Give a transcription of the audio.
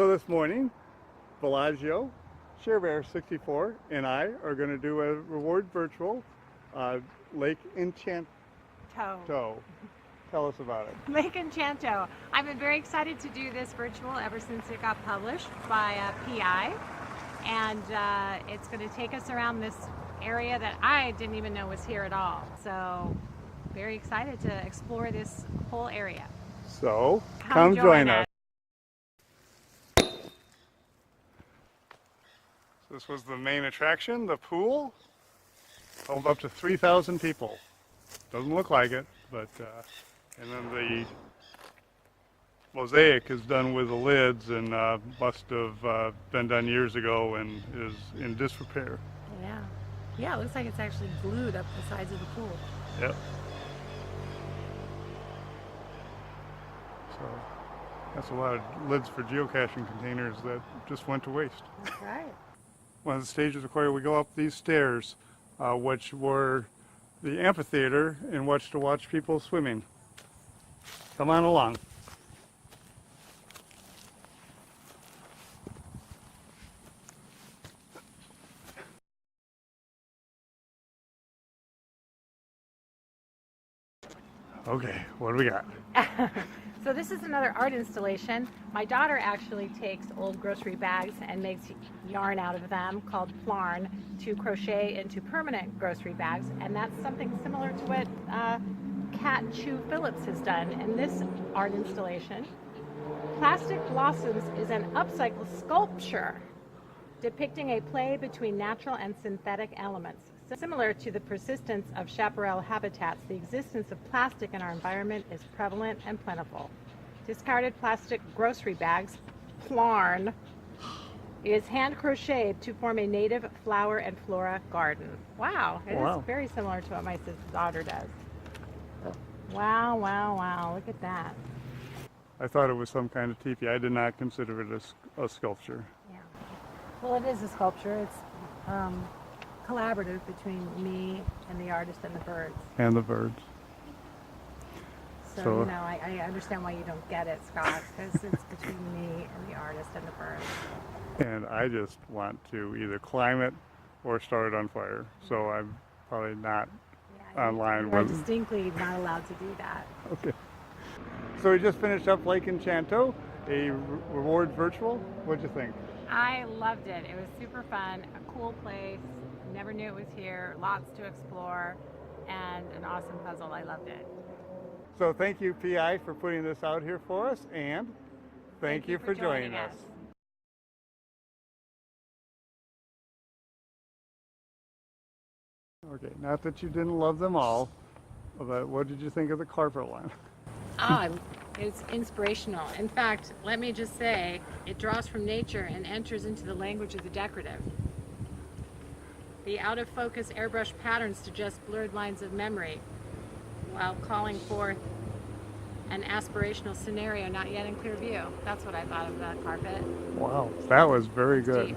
So this morning, Bella-Geo, ShareBear64 and I are going to do a Reward Virtual Lake Enchanto. Tell us about it. Lake Enchanto. I've been very excited to do this virtual ever since it got published by PI, and it's going to take us around this area that I didn't even know was here at all. So very excited to explore this whole area. So come join us. This was the main attraction, the pool. Held up to 3,000 people. Doesn't look like it, but and then the mosaic is done with the lids and must have been done years ago and is in disrepair. Yeah, it looks like it's actually glued up the sides of the pool. Yep. So that's a lot of lids for geocaching containers that just went to waste. That's right. One of the stages required we go up these stairs, which were the amphitheater in which to watch people swimming. Come on along. Okay, what do we got? So this is another art installation. My daughter actually takes old grocery bags and makes yarn out of them called flarn to crochet into permanent grocery bags, and that's something similar to what Kat Chu Phillips has done in this art installation. Plastic Blossoms is an upcycle sculpture depicting a play between natural and synthetic elements. Similar to the persistence of chaparral habitats, the existence of plastic in our environment is prevalent and plentiful. Discarded plastic grocery bags, flarn, is hand crocheted to form a native flower and flora garden. Wow, it is very similar to what my daughter does. Wow, wow, wow, look at that. I thought it was some kind of teepee. I did not consider it a sculpture. Yeah. Well, it is a sculpture. It's collaborative between me and the artist and the birds. And the birds. So you know, I understand why you don't get it, Scott, because it's between me and the artist and the birds. And I just want to either climb it or start it on fire. So I'm probably not online. You are distinctly not allowed to do that. Okay. So we just finished up Lake Enchanto, a Reward Virtual. What'd you think? I loved it. It was super fun, a cool place. Never knew it was here. Lots to explore, and an awesome puzzle. I loved it. So thank you, PI, for putting this out here for us, and thank you for joining us. Okay, not that you didn't love them all, but what did you think of the carpet one? It's inspirational. In fact, let me just say, it draws from nature and enters into the language of the decorative. The out-of-focus airbrush patterns suggest blurred lines of memory, while calling forth an aspirational scenario not yet in clear view. That's what I thought of that carpet. Wow, that was very good. Deep.